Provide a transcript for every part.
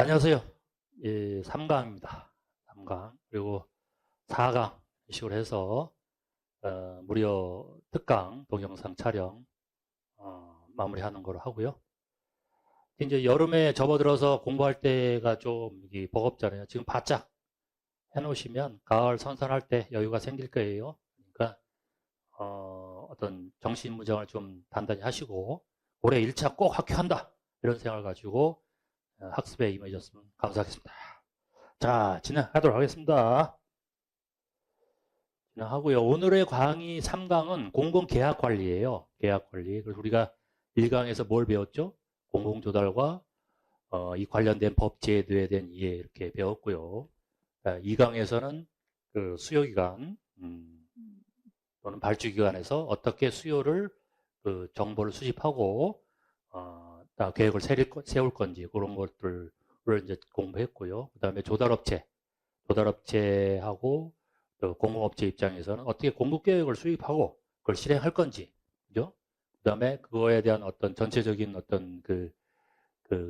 안녕하세요. 예, 3강입니다. 3강. 그리고 4강. 이 식으로 해서, 무려 특강 동영상 촬영, 마무리하는 걸로 하고요. 이제 여름에 접어들어서 공부할 때가 좀 버겁잖아요. 지금 바짝 해놓으시면 가을 선선할 때 여유가 생길 거예요. 그러니까, 어떤 정신무장을 좀 단단히 하시고, 올해 1차 꼭 합격한다! 이런 생각을 가지고 학습에 임해줬으면 감사하겠습니다. 자, 진행하도록 하겠습니다. 진행하고요. 오늘의 강의 3강은 공공계약관리예요. 계약관리. 그래서 우리가 1강에서 뭘 배웠죠? 공공조달과 이 관련된 법 제도에 대한 이해 이렇게 배웠고요. 2강에서는 그 수요기관 또는 발주기관에서 어떻게 수요를 그 정보를 수집하고 계획을 세울 건지 그런 것들을 이제 공부했고요. 그 다음에 조달업체하고 공공업체 입장에서는 어떻게 공급계획을 수립하고 그걸 실행할 건지, 그죠? 그 다음에 그거에 대한 어떤 전체적인 어떤 그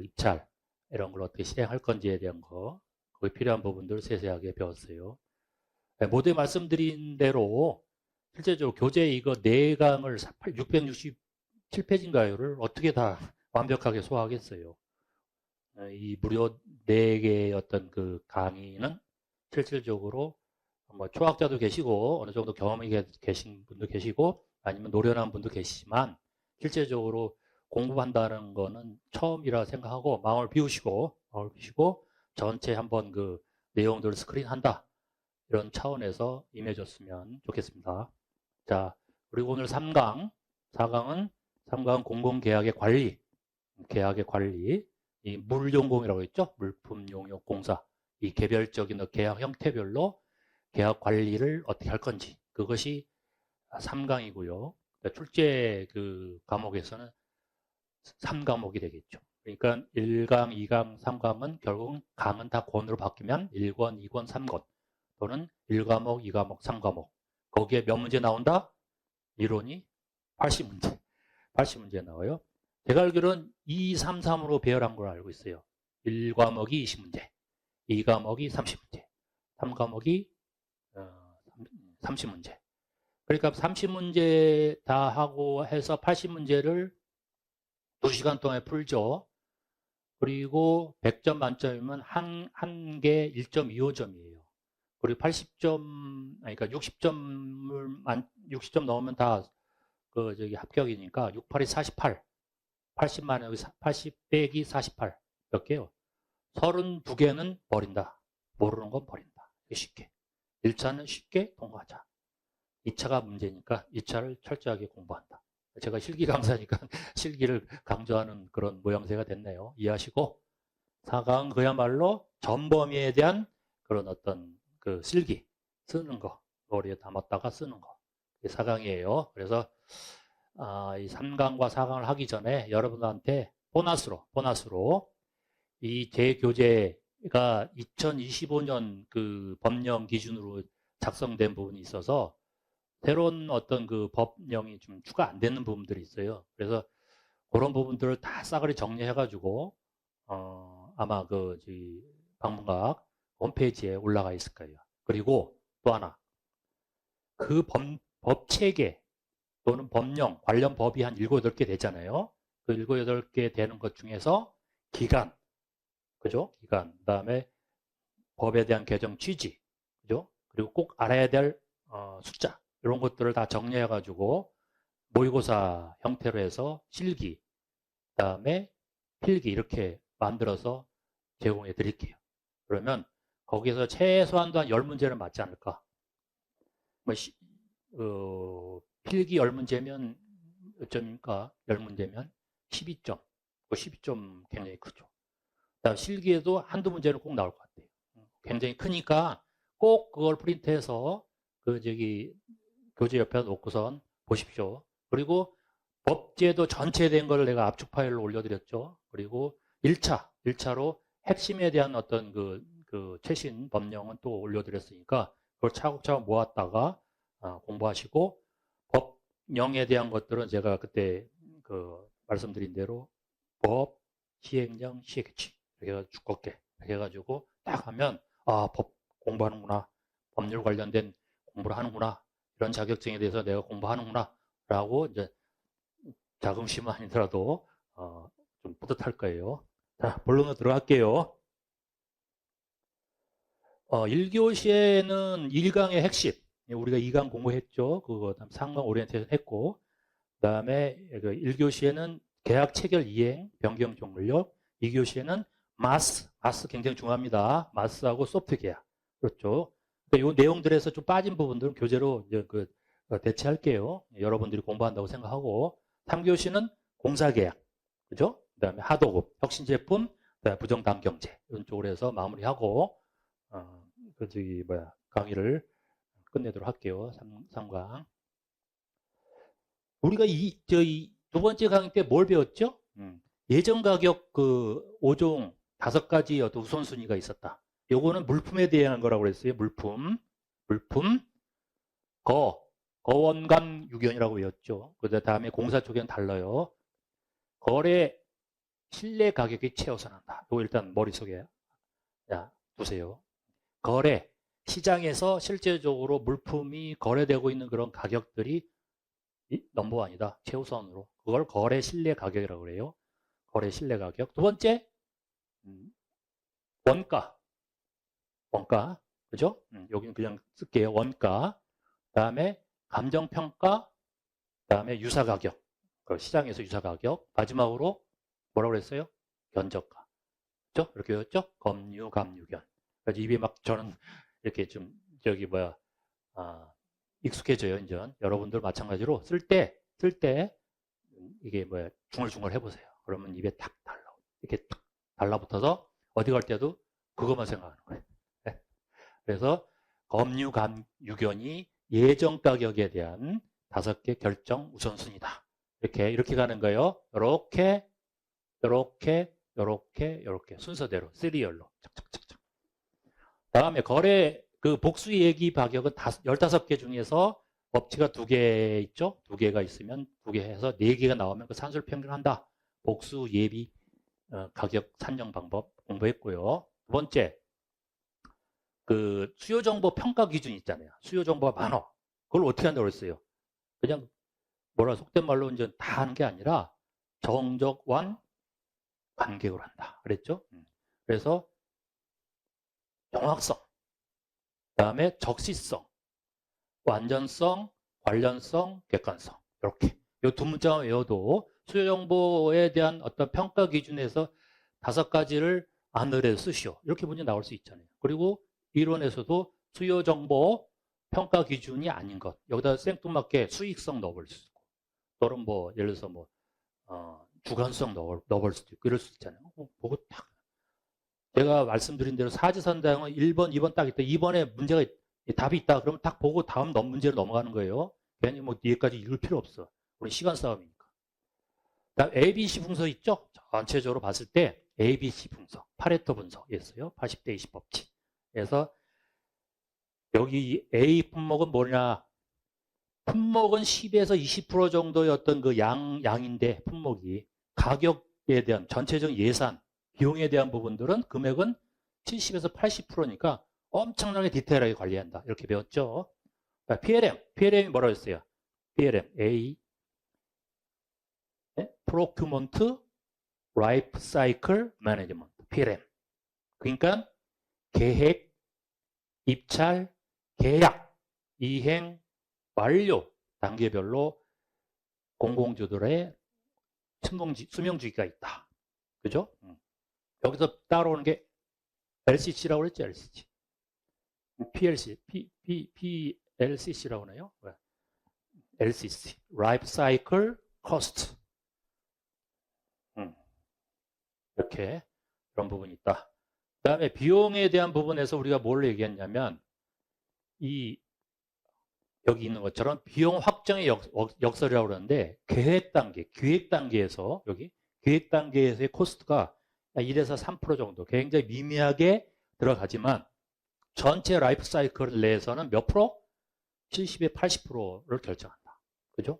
입찰, 이런 걸 어떻게 실행할 건지에 대한 거기에 필요한 부분들을 세세하게 배웠어요. 모두에 말씀드린 대로 실제적으로 교재 이거 4강을 667페이지인가요를 어떻게 다 완벽하게 소화하겠어요. 이 무려 4개의 어떤 그 강의는 실질적으로 뭐 초학자도 계시고 어느 정도 경험이 계신 분도 계시고 아니면 노련한 분도 계시지만 실제적으로 공부한다는 거는 처음이라 생각하고 마음을 비우시고 전체 한번 그 내용들을 스크린한다 이런 차원에서 임해줬으면 좋겠습니다. 자, 그리고 오늘 3강, 4강은 3강 공공계약의 관리, 계약의 관리, 이 물용공이라고 했죠? 물품용역공사. 이 개별적인 계약 형태별로 계약 관리를 어떻게 할 건지. 그것이 3강이고요. 출제 그 과목에서는 3과목이 되겠죠. 그러니까 1강, 2강, 3강은 결국은 강은 다 권으로 바뀌면 1권, 2권, 3권 또는 1과목, 2과목, 3과목. 거기에 몇 문제 나온다? 이론이 80문제. 80문제 나와요. 제가 알기로는 2, 3, 3으로 배열한 걸로 알고 있어요. 1과목이 20문제, 2과목이 30문제, 3과목이 30문제. 그러니까 30문제 다 하고 해서 80문제를 2시간 동안에 풀죠. 그리고 100점 만점이면 한 개 1.25점이에요. 그리고 80점, 그러니까 60점 넘으면 다 합격이니까 6, 8이 48. 80만 원, 80 빼기 48. 몇 개요? 32개는 버린다. 모르는 건 버린다. 쉽게. 1차는 쉽게 통과하자. 2차가 문제니까 2차를 철저하게 공부한다. 제가 실기 강사니까 실기를 강조하는 그런 모양새가 됐네요. 이해하시고 4강은 그야말로 전범위에 대한 그런 어떤 그 실기 쓰는 거, 머리에 담았다가 쓰는 거. 4강이에요. 그래서 이 3강과 4강을 하기 전에 여러분한테 보너스로 이 재교재가 2025년 그 법령 기준으로 작성된 부분이 있어서 새로운 어떤 그 법령이 좀 추가 안 되는 부분들이 있어요. 그래서 그런 부분들을 다 싸그리 정리해가지고 아마 방문각 홈페이지에 올라가 있을 거예요. 그리고 또 하나 그 법 체계 또는 법령 관련 법이 한 7, 8개 되잖아요. 그 7, 8개 되는 것 중에서 기간, 그죠? 기간, 그다음에 법에 대한 개정 취지, 그죠? 그리고 꼭 알아야 될 숫자 이런 것들을 다 정리해가지고 모의고사 형태로 해서 실기, 그다음에 필기 이렇게 만들어서 제공해 드릴게요. 그러면 거기서 최소한도 한 10문제는 맞지 않을까? 뭐 필기 10문제면 몇 점입니까? 10문제면 12점. 그 12점 굉장히 크죠. 그다음 실기에도 한두 문제는 꼭 나올 것 같아요. 굉장히 크니까 꼭 그걸 프린트해서 교재 옆에 놓고선 보십시오. 그리고 법제도 전체된 걸 내가 압축 파일로 올려드렸죠. 그리고 1차로 핵심에 대한 어떤 그 최신 법령은 또 올려드렸으니까 그걸 차곡차곡 모았다가 공부하시고 법령에 대한 것들은 제가 그때 말씀드린 대로 법, 시행령, 시행규칙 이렇게 두껍게 이렇게 해가지고 딱 하면 법 공부하는구나, 법률 관련된 공부를 하는구나, 이런 자격증에 대해서 내가 공부하는구나 라고 이제 자긍심은 아니더라도 좀 뿌듯할 거예요. 자, 본론으로 들어갈게요. 1교시에는 1강의 핵심, 우리가 2강 공부했죠. 그거 3강 오리엔테이션 했고, 그 다음에 1교시에는 계약 체결 이행, 변경 종료, 2교시에는 마스 굉장히 중요합니다. 마스하고 소프트 계약. 그렇죠. 이 내용들에서 좀 빠진 부분들은 교재로 이제 대체할게요. 여러분들이 공부한다고 생각하고, 3교시는 공사계약, 그죠? 그 다음에 하도급, 혁신제품, 그다음에 부정당경제 이런 쪽으로 해서 마무리하고 강의를 끝내도록 할게요. 3강. 우리가 두 번째 강의 때 뭘 배웠죠? 예정 가격 5종 5가지 어떤 우선순위가 있었다. 요거는 물품에 대한 거라고 그랬어요. 물품, 거원감 유견이라고 외웠죠. 그 다음에 공사 쪽에는 달라요. 거래 신뢰 가격이 최우선한다. 이거 일단 머릿속에 두세요. 거래, 시장에서 실제적으로 물품이 거래되고 있는 그런 가격들이 넘버원이다. 최우선으로. 그걸 거래 신뢰 가격이라고 그래요. 거래 신뢰 가격. 두 번째, 원가. 그죠? 여기는 그냥 쓸게요. 원가. 그 다음에 감정평가. 그 다음에 유사가격. 시장에서 유사가격. 마지막으로 뭐라고 그랬어요? 견적가. 그죠? 이렇게 외웠죠? 검유, 감유견. 그래서 입에 막 저는 이렇게 좀 익숙해져요. 이제 여러분들 마찬가지로 쓸 때 이게 중얼중얼 해보세요. 그러면 입에 탁 이렇게 탁 달라붙어서 어디 갈 때도 그것만 생각하는 거예요. 네. 그래서 검유, 감유견이 예정 가격에 대한 5개 결정 우선순위다. 이렇게 가는 거예요. 이렇게 순서대로 시리얼로 착착착착. 다음에 거래 복수 예기 가격은 15개 중에서 법칙가 2개 있죠. 2개가 있으면 2개 해서 4개가 나오면 그 산술 평균한다. 복수 예비 가격 산정 방법 공부했고요. 두 번째, 수요 정보 평가 기준 있잖아요. 수요 정보가 많어. 그걸 어떻게 한다고 그랬어요? 그냥 속된 말로 이제 다 하는 게 아니라 정적완 간격으로 한다. 그랬죠? 그래서 정확성, 그다음에 적시성, 완전성, 관련성, 객관성. 이렇게 이 두 문자만 외워도 수요 정보에 대한 어떤 평가 기준에서 5가지를 안으로 쓰시오. 이렇게 문제 나올 수 있잖아요. 그리고 이론에서도 수요 정보 평가 기준이 아닌 것. 여기다 생뚱맞게 수익성 넣어볼 수 있고, 또는 예를 들어서 주관성 넣어볼 수도 있고, 이럴 수 있잖아요. 보고 딱. 제가 말씀드린 대로 사지선다형은 1번, 2번 딱 있다. 2번에 문제가 답이 있다. 그러면 딱 보고 다음 문제로 넘어가는 거예요. 괜히 뒤에까지 읽을 필요 없어. 우리 시간 싸움이니까. 다음 ABC 분석 있죠? 전체적으로 봤을 때 ABC 분석, 파레토 분석이었어요. 80대 20 법칙. 그래서 여기 A 품목은 뭐냐? 품목은 10에서 20% 정도의 어떤 양인데, 품목이 가격에 대한 전체적인 예산, 비용에 대한 부분들은 금액은 70에서 80%니까 엄청나게 디테일하게 관리한다. 이렇게 배웠죠. PLM이 뭐라고 했어요? PLM, Procurement Life Cycle Management, PLM. 그러니까 계획, 입찰, 계약, 이행, 완료 단계별로 공공주들의 수명주기가 있다. 그죠? 여기서 따라오는 게 LCC라고 그랬죠, LCC. PLCC라고 하나요? LCC, Life Cycle Cost. 이렇게 그런 부분이 있다. 그 다음에 비용에 대한 부분에서 우리가 뭘 얘기했냐면, 여기 있는 것처럼 비용 확정의 역설이라고 그러는데, 기획 단계에서, 여기 기획 단계에서의 코스트가 1에서 3% 정도 굉장히 미미하게 들어가지만, 전체 라이프 사이클 내에서는 몇 프로? 70에 80%를 결정한다. 그죠?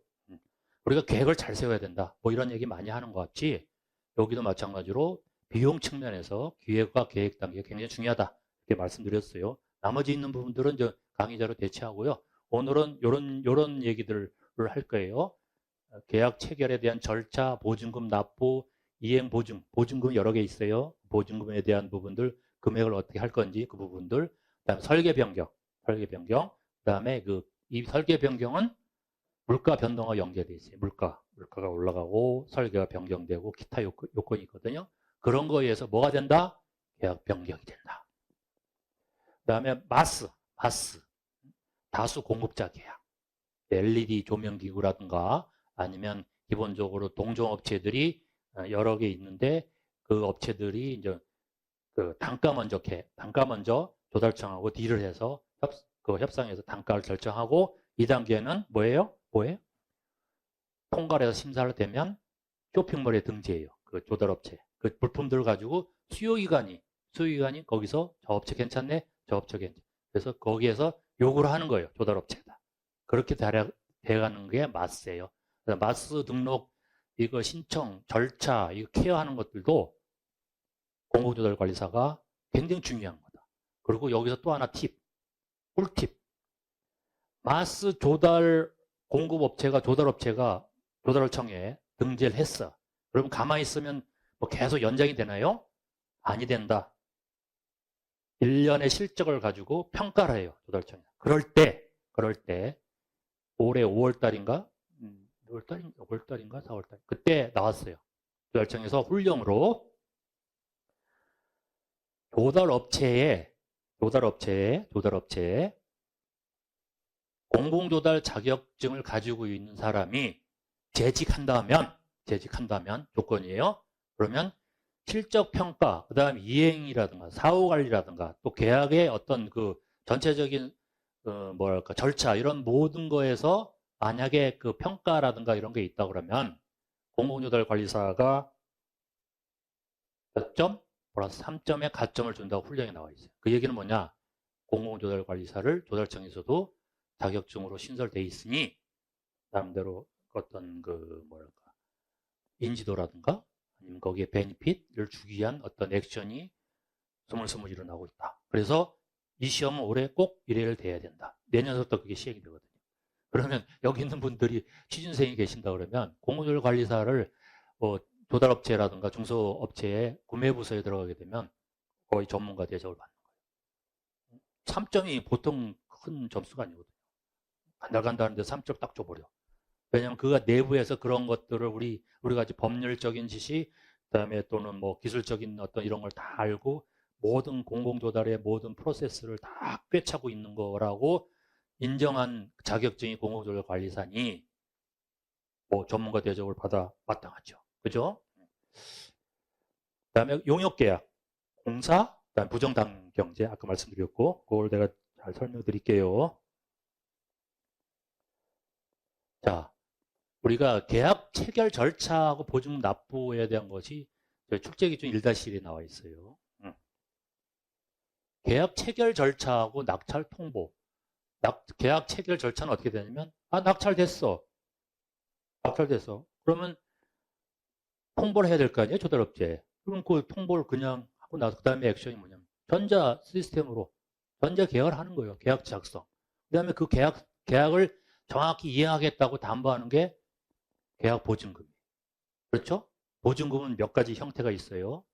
우리가 계획을 잘 세워야 된다. 이런 얘기 많이 하는 것 같지, 여기도 마찬가지로 비용 측면에서 기획과 계획 단계가 굉장히 중요하다. 이렇게 말씀드렸어요. 나머지 있는 부분들은 저 강의자로 대체하고요. 오늘은 요런 얘기들을 할 거예요. 계약 체결에 대한 절차, 보증금 납부, 이행 보증금 여러 개 있어요. 보증금에 대한 부분들, 금액을 어떻게 할 건지 그 부분들, 그다음 설계 변경, 그다음에 이 설계 변경은 물가 변동과 연계되어 있어요. 물가가 올라가고 설계가 변경되고 기타 요건이 있거든요. 그런 거에 의해서 뭐가 된다? 계약 변경이 된다. 그다음에 마스, 다수 공급자 계약. LED 조명기구라든가 아니면 기본적으로 동종업체들이 여러 개 있는데 그 업체들이 이제 그 단가 먼저 조달청하고 딜을 해서 협상해서 단가를 결정하고 2단계는 뭐예요? 통과를 해서 심사를 되면 쇼핑몰에 등재해요. 그 조달업체. 그 물품들을 가지고 수요기관이 거기서 저 업체 괜찮네? 저 업체 괜찮네. 그래서 거기에서 요구를 하는 거예요. 조달업체다. 그렇게 돼가는 게 마스예요. 마스 등록, 이거 신청, 절차, 이거 케어하는 것들도 공공조달관리사가 굉장히 중요한 거다. 그리고 여기서 또 하나 꿀팁. 마스 조달 공급업체가 조달청에 등재를 했어. 그러면 가만히 있으면 뭐 계속 연장이 되나요? 아니 된다. 1년의 실적을 가지고 평가를 해요. 조달청이. 그럴 때 올해 5월달인가? 5월달인가? 4월달. 그때 나왔어요. 조달청에서 훈령으로 조달업체에 공공조달 자격증을 가지고 있는 사람이 재직한다면 조건이에요. 그러면 실적평가, 그 다음에 이행이라든가 사후관리라든가 또 계약의 어떤 그 전체적인 절차 이런 모든 거에서 만약에 그 평가라든가 이런 게 있다 그러면 공공조달관리사가 몇 점? 플러스 3점의 가점을 준다고 훈령이 나와 있어요. 그 얘기는 뭐냐? 공공조달관리사를 조달청에서도 자격증으로 신설돼 있으니 나름대로 어떤 인지도라든가 아니면 거기에 베니핏을 주기 위한 어떤 액션이 스물스물 일어나고 있다. 그래서 이 시험은 올해 꼭 1회를 돼야 된다. 내년부터 그게 시행이 되거든요. 그러면 여기 있는 분들이 취준생이 계신다 그러면 공공조달관리사를 조달업체라든가 중소업체의 구매부서에 들어가게 되면 거의 전문가 대접을 받는 거예요. 3점이 보통 큰 점수가 아니거든요. 간다 하는데 3점 딱 줘버려. 왜냐하면 그가 내부에서 그런 것들을 우리가 법률적인 지식, 그다음에 또는 뭐 기술적인 어떤 이런 걸 다 알고 모든 공공조달의 모든 프로세스를 다 꿰차고 있는 거라고 인정한 자격증이 공공조달관리사니 뭐 전문가 대접을 받아 마땅하죠. 그죠? 그다음에 용역계약, 공사, 그다음에 부정당경제 아까 말씀드렸고 그걸 내가 잘 설명드릴게요. 자, 우리가 계약 체결 절차하고 보증금 납부에 대한 것이 출제기준 1-1에 나와 있어요. 계약 체결 절차하고 낙찰 통보. 계약 체결 절차는 어떻게 되냐면 낙찰됐어. 그러면 통보를 해야 될 거 아니에요, 조달업체. 그럼 그 통보를 그냥 하고 나서 그 다음에 액션이 뭐냐면 전자 시스템으로 전자 계약을 하는 거예요. 계약 작성. 그 다음에 그 계약을 정확히 이행하겠다고 담보하는 게 계약 보증금이에요. 그렇죠? 보증금은 몇 가지 형태가 있어요.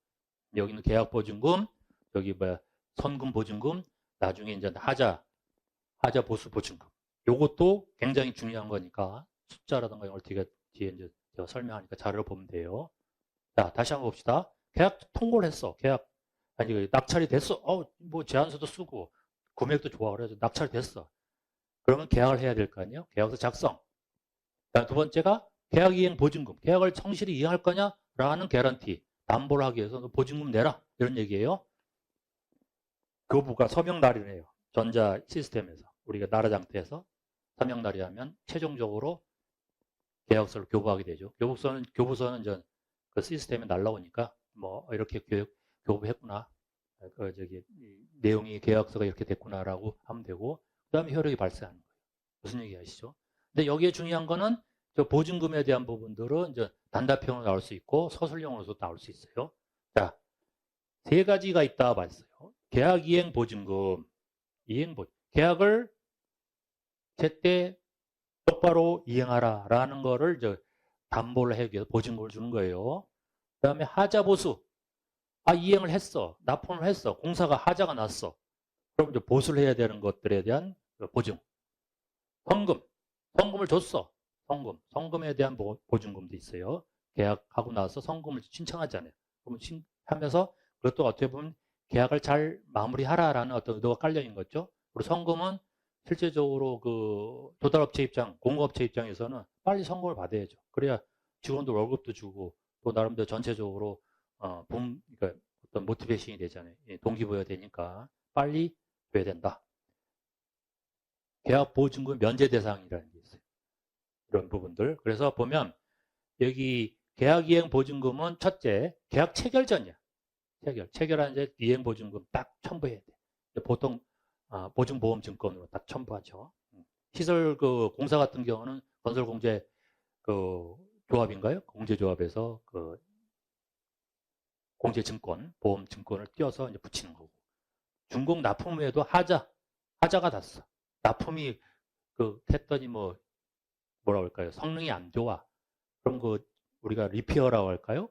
여기는 계약 보증금, 여기 선금 보증금, 나중에 이제 하자 보수 보증금. 요것도 굉장히 중요한 거니까 숫자라든가 이걸 뒤에 이제 제가 설명하니까 자료를 보면 돼요. 자, 다시 한번 봅시다. 계약 통보를 했어. 낙찰이 됐어. 뭐 제안서도 쓰고 금액도 좋아. 그래서 낙찰이 됐어. 그러면 계약을 해야 될 거 아니에요? 계약서 작성. 두 번째가 계약 이행 보증금. 계약을 성실히 이행할 거냐라는 개런티. 담보를 하기 위해서 보증금 내라. 이런 얘기예요. 교부가 서명날이래요. 전자 시스템에서. 우리가 나라장터에서 서명날이 하면 최종적으로 계약서를 교부하게 되죠. 교부서는 이제 그 시스템에 날라오니까 뭐 이렇게 교부했구나. 내용이 계약서가 이렇게 됐구나라고 하면 되고 그 다음에 효력이 발생하는 거예요. 무슨 얘기 아시죠? 근데 여기에 중요한 거는 저 보증금에 대한 부분들은 이제 단답형으로 나올 수 있고 서술형으로도 나올 수 있어요. 자, 세 가지가 있다 봤어요. 계약 이행 보증금, 계약을 제때 똑바로 이행하라라는 거를 담보를 하기 위해서 보증금을 주는 거예요. 그다음에 하자 보수. 이행을 했어. 납품을 했어. 공사가 하자가 났어. 그럼 이제 보수를 해야 되는 것들에 대한 보증. 성금을 줬어. 성금에 대한 보증금도 있어요. 계약하고 나서 성금을 신청하잖아요. 그러면 하면서 그것도 어떻게 보면 계약을 잘 마무리하라라는 어떤 의도가 깔려 있는 거죠. 그리고 성금은 실제적으로 그 도달업체 입장, 공급업체 입장에서는 빨리 성금을 받아야죠. 그래야 직원들 월급도 주고 또 나름대로 전체적으로 그러니까 어떤 모티베이션이 되잖아요. 동기부여가 되니까 빨리 줘야 된다. 계약 보증금 면제 대상이라는 게 있어요. 이런 부분들. 그래서 보면 여기 계약 이행 보증금은 첫째, 계약 체결 전이야. 체결한 이제 이행 보증금 딱 첨부해야 돼. 보통 보증보험 증권으로 딱 첨부하죠. 시설 그 공사 같은 경우는 건설공제 그 조합인가요? 공제조합에서 그 공제증권, 보험증권을 띄워서 이제 붙이는 거고. 준공 납품 후에도 하자가 났어. 납품이 했더니 뭐라 그럴까요? 성능이 안 좋아. 그럼 우리가 리페어라고 할까요?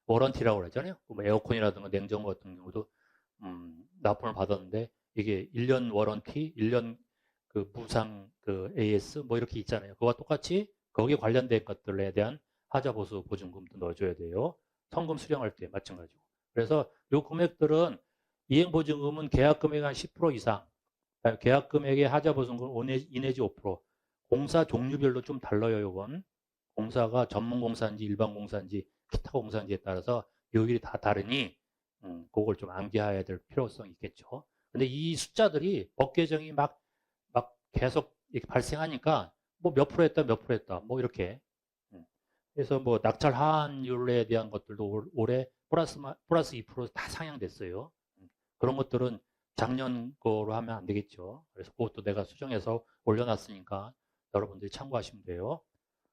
워런티라고 그러잖아요. 뭐 에어컨이라든가 냉장고 같은 경우도 납품을 받았는데 이게 1년 워런티, 1년 무상 AS 뭐 이렇게 있잖아요. 그와 똑같이 거기에 관련된 것들에 대한 하자 보수 보증금도 넣어줘야 돼요. 성금 수령할 때 마찬가지고. 그래서 이 금액들은 이행 보증금은 계약 금액 한 10% 이상, 계약 금액의 하자 보증금 5 내지 5%. 공사 종류별로 좀 달라요. 이건 공사가 전문 공사인지 일반 공사인지 기타 공사인지에 따라서 요율이 다 다르니 그걸 좀 암기해야 될 필요성이 있겠죠. 근데 이 숫자들이 법 개정이 막 계속 이렇게 발생하니까 뭐 몇 프로 했다 몇 프로 했다 뭐 이렇게 그래서 뭐 낙찰 하한율에 대한 것들도 올해 플러스 2%다 상향됐어요. 그런 것들은 작년 거로 하면 안 되겠죠. 그래서 그것도 내가 수정해서 올려놨으니까 여러분들이 참고하시면 돼요.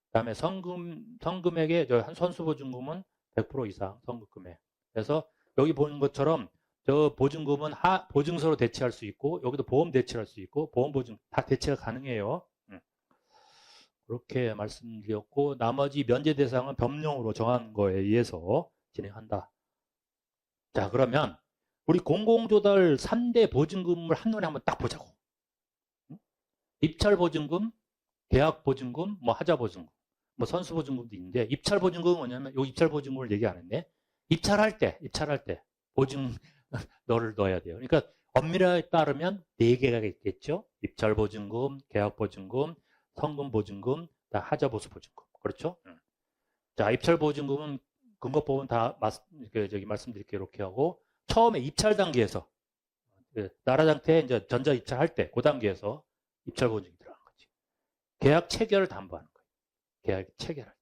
그다음에 성금액의 한 선수보증금은 100% 이상 성금액. 그래서 여기 보는 것처럼 저 보증금은 보증서로 대체할 수 있고 여기도 보험 대체할 수 있고 보험 보증 다 대체가 가능해요. 그렇게 말씀드렸고 나머지 면제 대상은 법령으로 정한 거에 의해서 진행한다. 자 그러면 우리 공공조달 3대 보증금을 한눈에 한번 딱 보자고. 입찰 보증금, 계약 보증금, 뭐 하자 보증금, 뭐 선수 보증금도 있는데 입찰 보증금은 뭐냐면 요 입찰 보증금을 얘기 안 했네. 입찰할 때 보증 너를 넣어야 돼요. 그러니까 엄밀하게 따르면 4개가 있겠죠. 입찰 보증금, 계약 보증금, 성금 보증금, 하자 보수 보증금. 그렇죠? 자, 입찰 보증금은 근거법은 다 말씀드릴게요. 이렇게 하고 처음에 입찰 단계에서 나라장태 이제 전자 입찰할 때 그 단계에서 입찰 보증이 들어간 거지. 계약 체결을 담보하는 거예요. 계약 체결.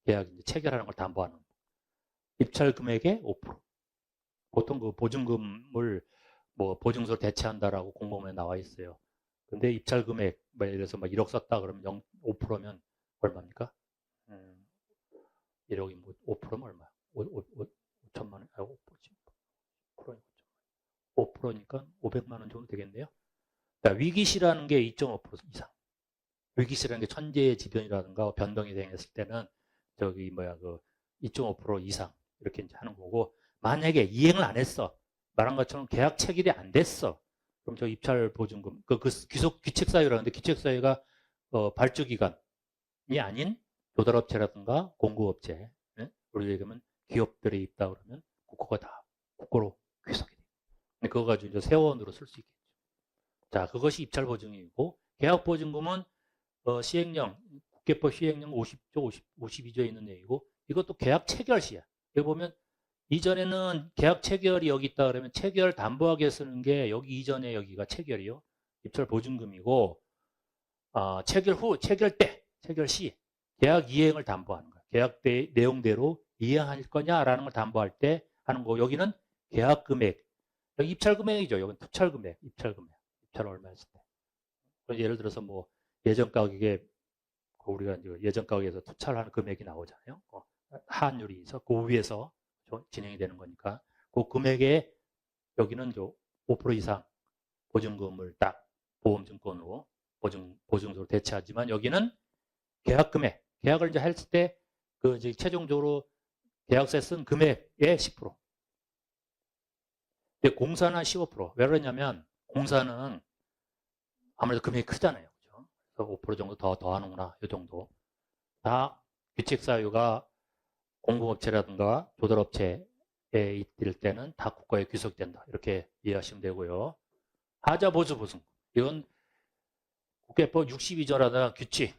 계약 이제 체결하는 걸 담보하는 거. 입찰 금액의 5%. 보통 그 보증금을 뭐 보증서를 대체한다라고 공고문에 나와 있어요. 근데 입찰 금액, 뭐 예를 들어서 막 1억 썼다 그러면 5%면 얼마입니까? 1억이 뭐 5%면 얼마야? 5천만 원? 5%니까 500만 원 정도 되겠네요. 그러니까 위기시라는 게 2.5% 이상. 위기시라는 게 천재지변이라든가 변동이 생겼을 때는 2.5% 이상 이렇게 이제 하는 거고 만약에 이행을 안 했어. 말한 것처럼 계약 체결이 안 됐어. 그럼 저 입찰 보증금 귀책사유라는데 귀책사유가 발주기관이 아닌 조달업체라든가 공급업체 우리 얘기하면 기업들이 있다 그러면 국고가 다 국고로 귀속이 돼. 그거 가지고 이제 세원으로 쓸 수 있겠죠. 자, 그것이 입찰 보증이고 계약 보증금은 시행령 국계법 시행령 50조 52조에 있는 내용이고 이것도 계약 체결 시야. 여기 보면 이전에는 계약 체결이 여기 있다 그러면 체결 담보하게 쓰는 게 여기 이전에 여기가 체결이요. 입찰 보증금이고 체결 후, 체결 시 계약 이행을 담보하는 거야. 계약 내용대로 이행할 거냐라는 걸 담보할 때 하는 거. 여기는 계약 금액. 여기 입찰 금액이죠. 여기는 투찰 금액, 입찰 얼마 했을 때. 예를 들어서 뭐 예전 가격에 우리가 이제 예전 가격에서 투찰하는 금액이 나오잖아요. 한율이 있어. 그 위에서 진행이 되는 거니까. 그 금액에 여기는 5% 이상 보증금을 딱 보험증권으로 보증으로 대체하지만 여기는 계약 금액, 계약을 이제 했을 때 그 이제 최종적으로 계약서에 쓴 금액의 10%. 근데 공사는 15%. 왜 그러냐면 공사는 아무래도 금액이 크잖아요. 그죠? 그래서 5% 정도 더 하는구나. 이 정도. 다 규칙 사유가 공공업체라든가 조달업체에 있을 때는 다 국가에 귀속된다. 이렇게 이해하시면 되고요. 하자 보수 보증. 이건 국회법 62조라든가 규칙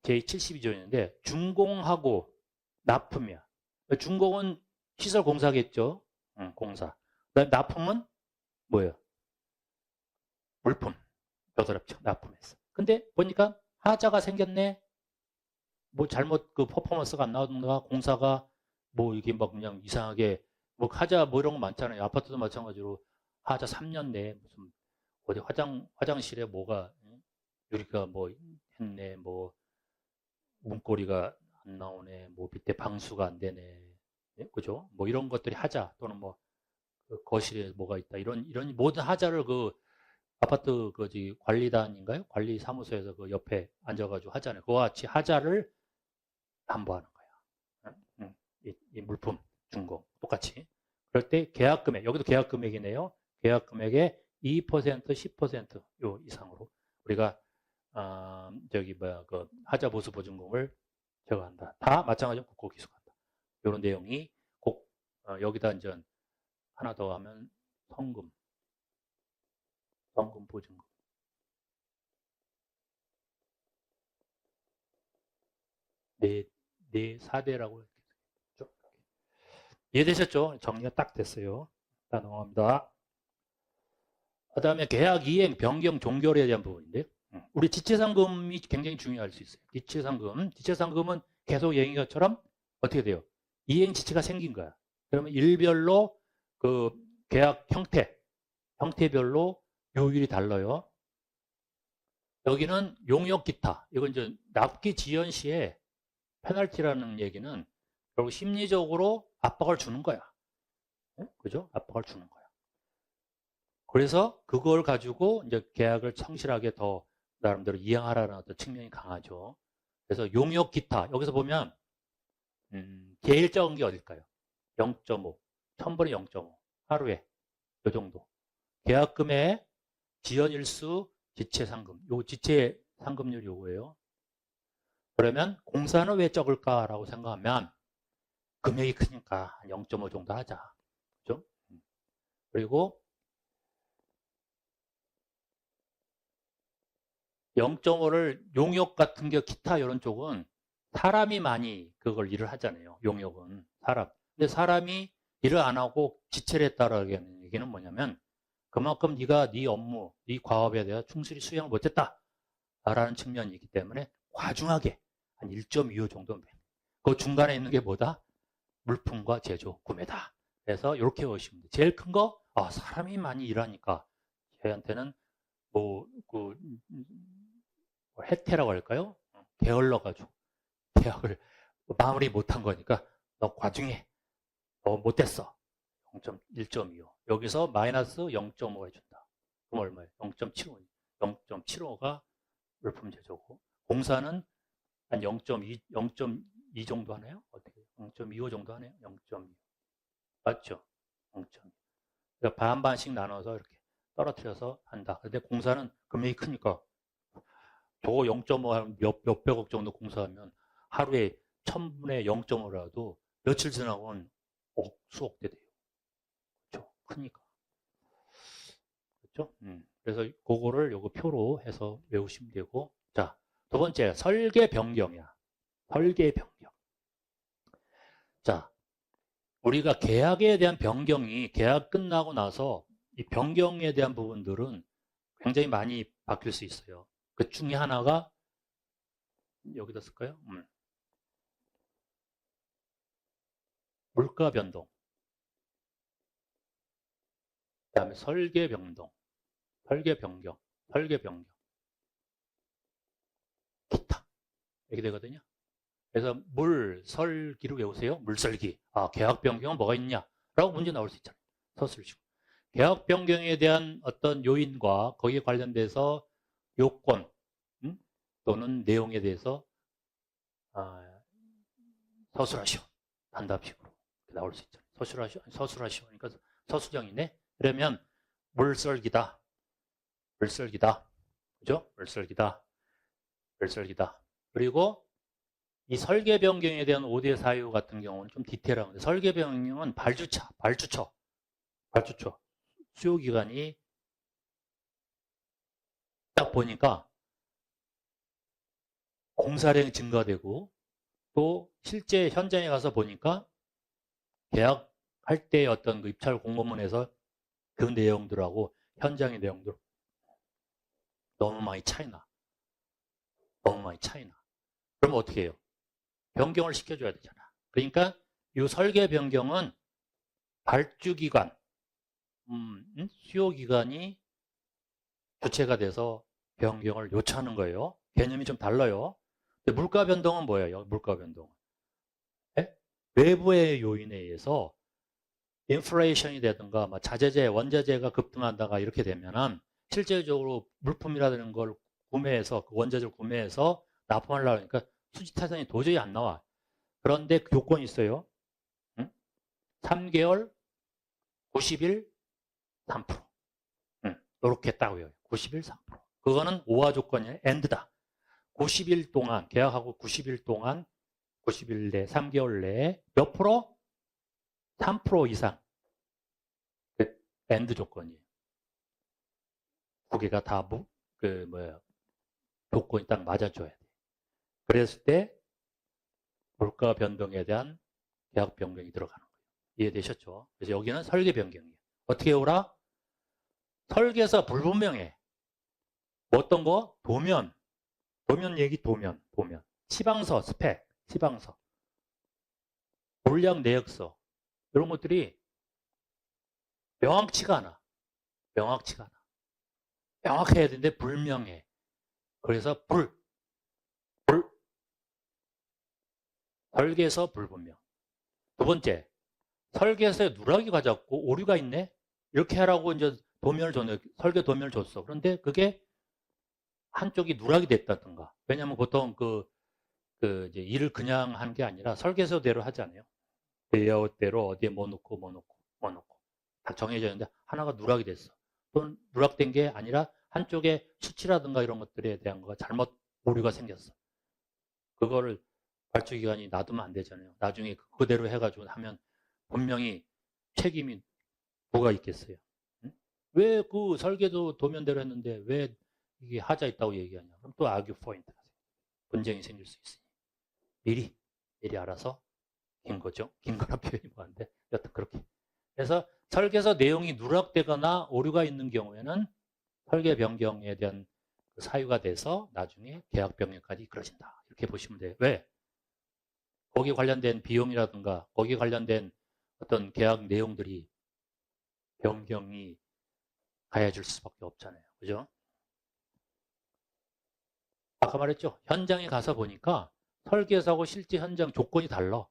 제72조인데 준공하고 납품이야. 준공은 시설 공사겠죠. 공사. 납품은 뭐예요? 물품. 조달업체 납품했어. 근데 보니까 하자가 생겼네. 뭐 잘못 그 퍼포먼스가 안 나오든가 공사가 뭐 이게 막 그냥 이상하게 뭐 하자 뭐 이런 거 많잖아요. 아파트도 마찬가지로 하자 3년 내에 무슨 어디 화장실에 뭐가 유리가 뭐 했네, 뭐 문고리가 안 나오네, 뭐 밑에 방수가 안 되네, 예? 그죠? 뭐 이런 것들이 하자 또는 뭐그 거실에 뭐가 있다 이런 모든 하자를 그 아파트 그 관리단인가요? 관리사무소에서 그 옆에 앉아가지고 하잖아요. 그와 같이 하자를 담보하는 거야. 이 물품 준공 똑같이. 그럴 때 계약 금액 여기도 계약 금액이네요. 계약 금액의 2% 10%요 이상으로 우리가 그 하자 보수 보증금을 제거한다. 다 마찬가지로 국고 기속한다. 이런 내용이 꼭 여기다 이제 하나 더 하면 성금 보증금. 네 4대라고 했죠. 이해되셨죠? 정리가 딱 됐어요. 자, 넘어갑니다. 그 다음에 계약 이행, 변경, 종결에 대한 부분인데 우리 지체상금이 굉장히 중요할 수 있어요. 지체상금은 계속 얘기한 것처럼 어떻게 돼요? 이행 지체가 생긴 거야. 그러면 일별로 그 계약 형태별로 요율이 달라요. 여기는 용역 기타. 이건 이제 납기 지연 시에 페널티라는 얘기는 결국 심리적으로 압박을 주는 거야. 그죠? 압박을 주는 거야. 그래서 그걸 가지고 이제 계약을 성실하게 더 나름대로 이행하라는 어떤 측면이 강하죠. 그래서 용역 기타 여기서 보면 제일 적은 게 어딜까요? 0.5, 1000번에 0.5 하루에 이 정도. 계약금의 지연일수 지체상금, 요 지체상금률 요거예요. 그러면 공사는 왜 적을까라고 생각하면 금액이 크니까 0.5 정도 하자. 그죠? 그리고 0.5를 용역 같은 게 기타 이런 쪽은 사람이 많이 그걸 일을 하잖아요. 용역은 사람. 근데 사람이 일을 안 하고 지체를 했다라는 얘기는 뭐냐면 그만큼 네가 네 업무, 네 과업에 대해 충실히 수행을 못했다라는 측면이 있기 때문에 과중하게 한 1.25 정도. 그 중간에 있는 게 뭐다? 물품과 제조, 구매다. 그래서 이렇게 보시면 돼요. 제일 큰 거, 사람이 많이 일하니까 저희한테는 해태라고 할까요? 게을러가지고 계약을 마무리 못한 거니까 너 과중해. 너 못했어. 1.25. 여기서 마이너스 0.5 해준다. 그럼 얼마예요? 0.75. 0.75가 물품 제조고 공사는 한 0.2 정도 하나요? 어떻게? 0.25 정도 하네요. 0.2. 맞죠? 0.2. 그러니까 반반씩 나눠서 이렇게 떨어뜨려서 한다. 근데 공사는 금액이 크니까 저거 0.5 몇백억 정도 공사하면 하루에 1000분의 0.5라도 며칠 지나고는 수억 대 돼요. 그렇죠? 크니까. 그렇죠? 그래서 그거를 요거 표로 해서 외우시면 되고. 자, 두 번째 설계 변경이야. 설계 변경. 자, 우리가 계약에 대한 변경이 계약 끝나고 나서 이 변경에 대한 부분들은 굉장히 많이 바뀔 수 있어요. 그 중에 하나가 여기다 쓸까요? 물가 변동. 그다음에 설계 변경, 기타 이렇게 되거든요. 그래서 물설기로 외우세요. 물설기. 아, 계약 변경은 뭐가 있냐? 라고 문제 나올 수 있잖아요. 서술식. 계약 변경에 대한 어떤 요인과 거기에 관련돼서 요건 또는 내용에 대해서 서술하시오. 단답식으로 나올 수 있잖아요. 서술하시오. 그러니까 서술형이네. 그러면 물설기다. 물설기다. 그죠? 물설기다. 물설기다. 그리고 이 설계 변경에 대한 5대 사유 같은 경우는 좀 디테일한데 설계 변경은 발주처. 수요 기간이 딱 보니까 공사량이 증가되고 또 실제 현장에 가서 보니까 계약할 때 어떤 그 입찰 공고문에서 그 내용들하고 현장의 내용들 너무 많이 차이나. 그럼 어떻게 해요? 변경을 시켜줘야 되잖아. 그러니까 이 설계 변경은 발주기관, 수요기관이 주체가 돼서 변경을 요청하는 거예요. 개념이 좀 달라요. 근데 물가 변동은 뭐예요? 물가 변동은. 네? 외부의 요인에 의해서 인플레이션이 되든가 자재재, 원자재가 급등한다가 이렇게 되면은 실제적으로 물품이라는 걸 구매해서 그 원자재를 구매해서 납품하려고 하니까 수지타산이 도저히 안 나와. 그런데 그 요건이 있어요. 3개월, 90일, 3%. 이렇게 딱 외워요. 90일, 3%. 그거는 5화 조건이 엔드다. 90일 동안, 계약하고 90일 동안, 90일 내, 3개월 내에 몇 프로? 3% 이상. 엔드 조건이에요. 두 개가 다, 조건이 딱 맞아줘야 돼. 그랬을 때, 물가 변동에 대한 계약 변경이 들어가는 거예요. 이해되셨죠? 그래서 여기는 설계 변경이에요. 어떻게 해오라? 설계에서 불분명해. 뭐 어떤 거? 도면 얘기, 도면. 시방서, 스펙, 시방서. 물량 내역서. 이런 것들이 명확치가 않아. 명확해야 되는데 불명해. 그래서 설계에서 불분명. 두 번째, 설계에서 누락이 가졌고 오류가 있네? 이렇게 하라고 이제 설계 도면을 줬어. 그런데 그게 한쪽이 누락이 됐다든가. 왜냐하면 보통 이제 일을 그냥 한 게 아니라 설계서대로 하잖아요. 레이아웃대로 어디에 뭐 놓고 다 정해져 있는데 하나가 누락이 됐어. 또는 누락된 게 아니라 한쪽에 수치라든가 이런 것들에 대한 거가 잘못 오류가 생겼어. 그거를 발주기관이 놔두면 안 되잖아요. 나중에 그대로 해가지고 하면 분명히 책임이 뭐가 있겠어요. 응? 왜 그 설계도 도면대로 했는데 왜 이게 하자 있다고 얘기하냐. 그럼 또 아규 포인트가 분쟁이 생길 수 있으니 미리 알아서 긴 거죠. 긴 거라 표현이 뭐한데 여튼 그렇게. 그래서 설계서 내용이 누락되거나 오류가 있는 경우에는 설계 변경에 대한 사유가 돼서 나중에 계약 변경까지 이끌어진다. 이렇게 보시면 돼요. 왜? 거기에 관련된 비용이라든가 거기에 관련된 어떤 계약 내용들이 변경이 가해질 수밖에 없잖아요. 그죠? 아까 말했죠. 현장에 가서 보니까 설계서하고 실제 현장 조건이 달라.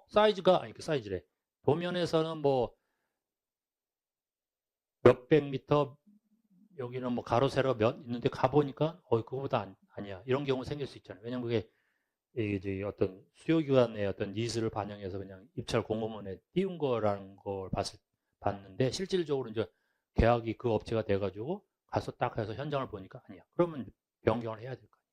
사이즈가 아니 그 사이즈래. 도면에서는 뭐 몇백 미터 여기는 뭐 가로 세로 몇 있는데 가보니까 그거보다 아니야. 이런 경우 생길 수 있잖아요. 왜냐면 그게 이제 어떤 수요기관의 어떤 니즈를 반영해서 그냥 입찰 공고문에 띄운 거라는 걸 봤는데 실질적으로 이제 계약이 그 업체가 돼가지고 가서 딱 해서 현장을 보니까 아니야. 그러면 변경을 해야 될 거 아니야.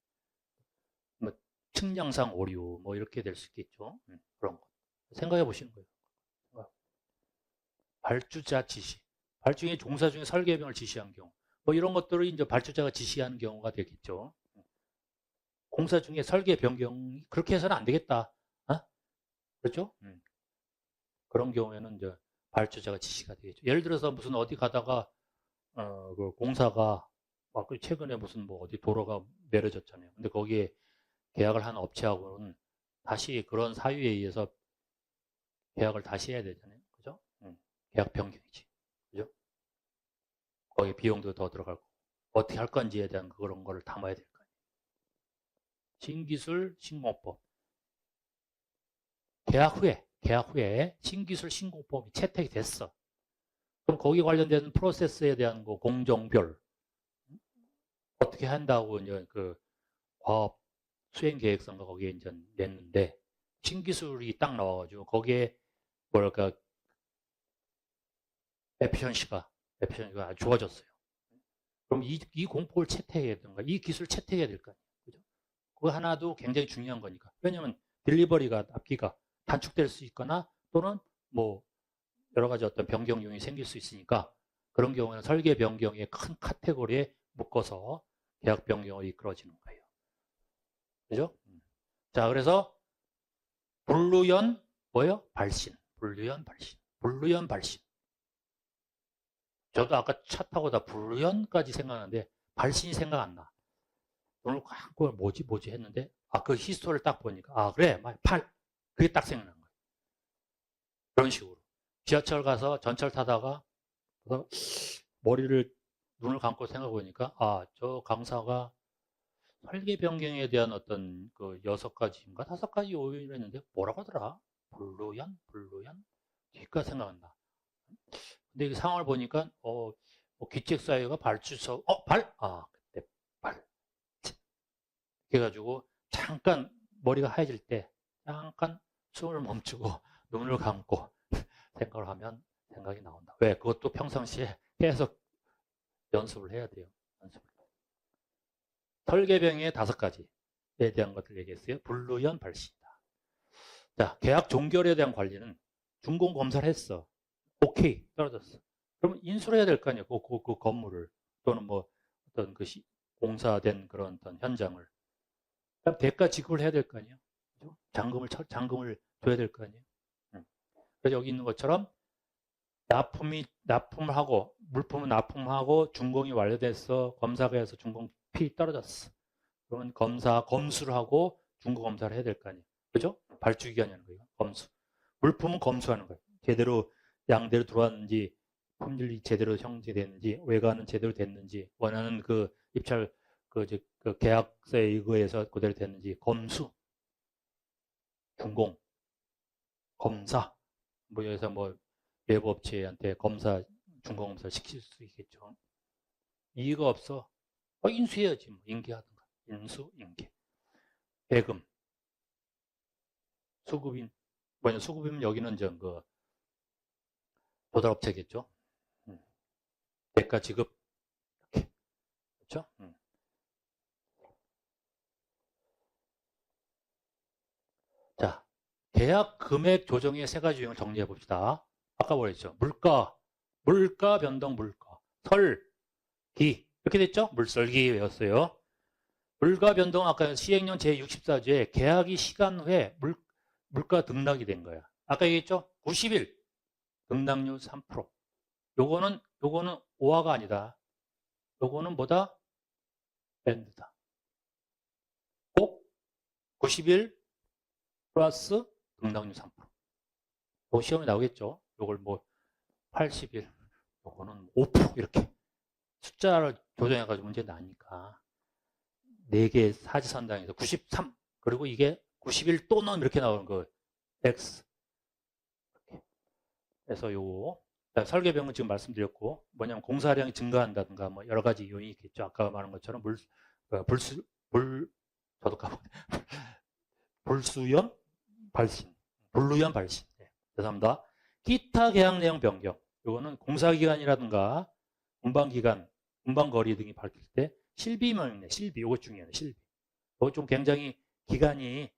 뭐 측량상 오류 뭐 이렇게 될 수 있겠죠. 그런 거 생각해 보시는 거예요. 발주자 지시, 발주의 종사 중에 설계병을 지시한 경우, 뭐 이런 것들을 이제 발주자가 지시하는 경우가 되겠죠. 공사 중에 설계 변경 그렇게 해서는 안 되겠다. 그렇죠? 그런 경우에는 이제 발주자가 지시가 되겠죠. 예를 들어서 무슨 어디 가다가 그 공사가 최근에 무슨 뭐 어디 도로가 내려졌잖아요. 근데 거기에 계약을 한 업체하고는 다시 그런 사유에 의해서 계약을 다시 해야 되잖아요. 그죠? 계약 변경이지. 그죠? 거기 비용도 더 들어갈 거고 어떻게 할 건지에 대한 그런 거를 담아야 될 거 아니에요. 신기술 신공법 계약 후에 신기술 신공법이 채택이 됐어. 그럼 거기 관련된 프로세스에 대한 거 공정별 어떻게 한다고 이제 그 과업 수행 계획서가 거기에 이제 냈는데 신기술이 딱 나와가지고 거기에 뭐랄까 에피션시가 아주 좋아졌어요. 그럼 이 공법을 채택해야 되는가? 이 기술 채택해야 될 거 아니에요. 그죠? 그거 하나도 굉장히 중요한 거니까. 왜냐하면 딜리버리가 앞뒤가 단축될 수 있거나 또는 뭐 여러 가지 어떤 변경 요인이 생길 수 있으니까 그런 경우는 설계 변경의 큰 카테고리에 묶어서 계약 변경을 이끌어지는 거예요. 그죠? 자, 그래서 불루연 뭐예요? 발신. 불루연 발신. 저도 아까 차 타고 다 불루연까지 생각하는데 발신이 생각 안 나. 오늘 그걸 뭐지 했는데 그 히스토리를 딱 보니까 그래 그게 딱 생각난 거예요. 그런 식으로 지하철 가서 전철 타다가 눈을 감고 생각해 보니까 저 강사가 설계 변경에 대한 어떤 그 6가지인가 5가지 요인을 했는데 뭐라고 하더라? 불루연 뒤가 생각난다. 근데 이 상황을 보니까 뭐 기책사유가 발주서 그때 그래가지고 잠깐 머리가 하얘질 때 잠깐 숨을 멈추고 눈을 감고 생각을 하면 생각이 나온다. 왜? 그것도 평상시에 계속 연습을 해야 돼요. 설계병의 5가지에 대한 것들 얘기했어요. 불루연 발신이다. 자, 계약 종결에 대한 관리는 준공 검사를 했어. 오케이, 떨어졌어. 그러면 인수를 해야 될 거 아니에요. 그 건물을 또는 뭐 어떤 그 공사된 그런 어떤 현장을. 그럼 대가 지급을 해야 될 거 아니에요. 그죠? 잔금을 줘야 될 거 아니에요. 그래서 여기 있는 것처럼 납품을 하고 물품을 납품하고 준공이 완료됐어. 검사가 해서 준공 필이 떨어졌어. 그러면 검수를 하고 준공 검사를 해야 될 거 아니에요. 그죠? 발주기간이라는 거예요. 검수. 물품은 검수하는 거예요. 제대로 양대로 들어왔는지 품질이 제대로 형성됐는지 외관은 제대로 됐는지 원하는 그 입찰 그 계약서에 의거해서 그대로 됐는지 검수, 준공, 검사 뭐 여기서 뭐 외부 업체한테 준공 검사를 시킬 수 있겠죠. 이의가 없어. 인수해야지 뭐 인계하든가. 인계. 대금, 수급인 수급이면 여기는 그 도달업체겠죠. 대가 지급 이렇게 그렇죠. 자, 계약 금액 조정의 3가지 유형을 정리해 봅시다. 아까 뭐랬죠? 물가 변동 설기 이렇게 됐죠? 물설기 외웠어요. 물가 변동 아까 시행령 제64조에 계약이 시간 후에 물가 등락이 된 거야. 아까 얘기했죠? 90일 등락률 3%. 요거는 5화가 아니다. 요거는 뭐다? 밴드다. 꼭 90일 플러스 등락률 3%. 요 시험에 나오겠죠? 요걸 뭐 80일, 요거는 5% 이렇게 숫자를 조정해가지고 문제 나니까 4개 사지선당에서 93 그리고 이게 91 또는 이렇게 나오는 거 X 이렇게. 그래서 요거 설계병은 지금 말씀드렸고 뭐냐면 공사량이 증가한다든가 뭐 여러 가지 요인이 있겠죠. 아까 말한 것처럼 저도 까먹네. 불루연 발신. 네, 죄송합니다. 기타 계약 내용 변경. 이거는 공사기간이라든가 운반기간, 운반거리 등이 밝힐 때 실비명령, 실비. 이거 중요해요. 실비. 이거 좀 굉장히 기간이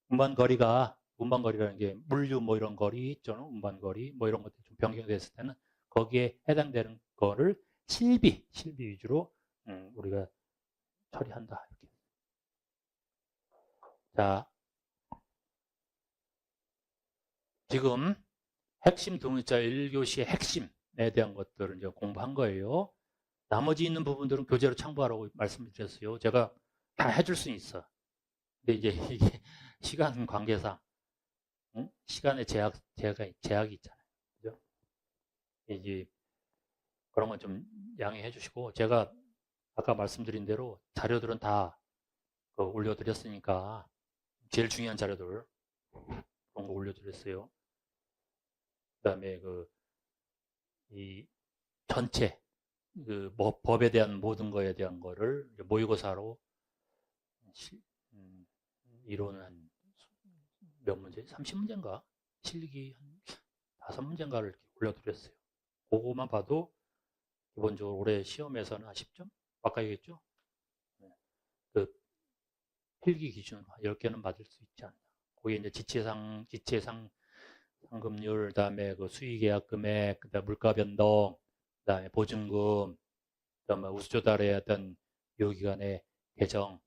운반거리라는 게 물류 뭐 이런 거리 있죠. 운반거리 뭐 이런 것들이 좀 변경됐을 때는 거기에 해당되는 거를 실비 위주로 우리가 처리한다. 이렇게. 자, 지금 핵심 등급자 1교시의 핵심에 대한 것들을 이제 공부한 거예요. 나머지 있는 부분들은 교재로 참고하라고 말씀드렸어요. 제가 다 해줄 수는 있어. 근데 이제 이게 시간 관계상 시간의 제약이 있잖아요. 그죠? 이제 그런 건 좀 양해해 주시고 제가 아까 말씀드린 대로 자료들은 다 올려드렸으니까 제일 중요한 자료들 그런 거 올려드렸어요. 그다음에 이 전체 법에 대한 모든 거에 대한 거를 모의고사로 이론은 한 몇 문제? 30문제인가? 실기 한 5문제인가를 이렇게 올려드렸어요. 그거만 봐도 기본적으로 올해 시험에서는 한 10점 가까이겠죠? 그 필기 기준 10개는 맞을 수 있지 않나. 거기에 이제 지체상금률, 그다음에 수의계약 금액, 그다음 물가 변동, 그다음에 보증금, 그다음에 우수조달의 어떤 요기간의 개정,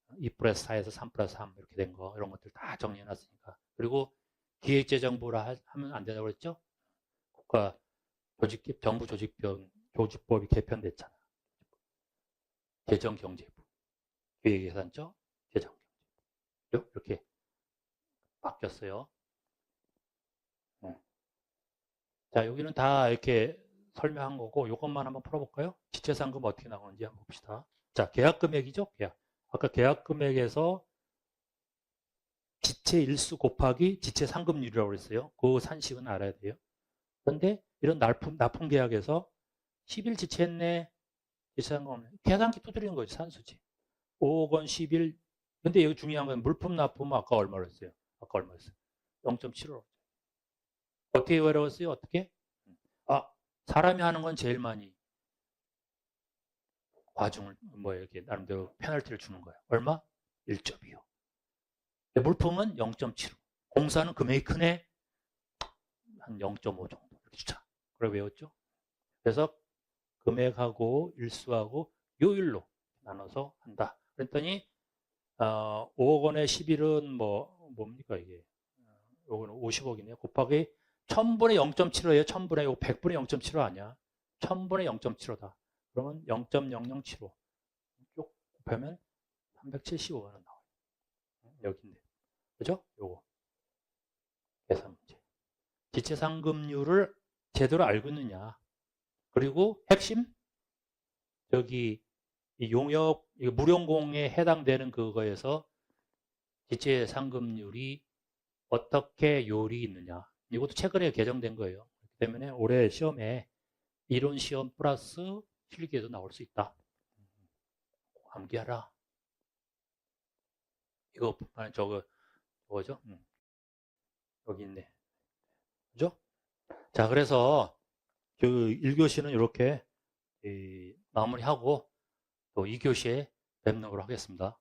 2+4에서 3+3 이렇게 된 거, 이런 것들 다 정리해놨으니까. 그리고 기획재정부라 하면 안 된다고 그랬죠? 국가 정부 조직법이 개편됐잖아. 재정경제부, 기획예산처, 재정경제부 이렇게 바뀌었어요. 자, 여기는 다 이렇게 설명한 거고 이것만 한번 풀어볼까요? 지체상금 어떻게 나오는지 한번 봅시다. 자, 계약금액이죠? 계약. 아까 계약금액에서 지체 일수 곱하기 지체 상금률이라고 그랬어요. 그 산식은 알아야 돼요. 그런데 이런 납품 계약에서 10일 지체했네. 지체 상금 계산기 두드리는 거지, 산수지. 5억 원 10일. 근데 여기 중요한 건 물품 납품 아까 얼마로 했어요? 0.75로. 어떻게 외로웠어요? 어떻게? 사람이 하는 건 제일 많이 과중을 이렇게 나름대로 페널티를 주는 거예요. 얼마? 1.25. 물품은 0.75. 공사는 금액이 크네. 한 0.5 정도 이렇게 주자. 그걸 외웠죠? 그래서 금액하고 일수하고 요율로 나눠서 한다. 그랬더니 5억 원에 10일은 뭡니까 이게? 요거는 50억이네요. 곱하기 1000분의 0.75예요. 1000분의 100분의 0.75 아니야. 1000분의 0.75다. 그러면 0.0075 쭉 곱하면 375만 원 나와요. 여기인데. 그죠? 요거. 계산 문제. 지체상금률을 제대로 알고 있느냐. 그리고 핵심 여기 이 용역 무용공에 해당되는 그거에서 지체상금률이 어떻게 요일이 있느냐. 이것도 최근에 개정된 거예요. 그렇기 때문에 올해 시험에 이론 시험 플러스 실기에도 나올 수 있다. 암기하라. 이거 저거죠? 여기 있네. 그죠? 자, 그래서 1교시는 이렇게 마무리하고 또 2교시에 뵙는 걸로 하겠습니다.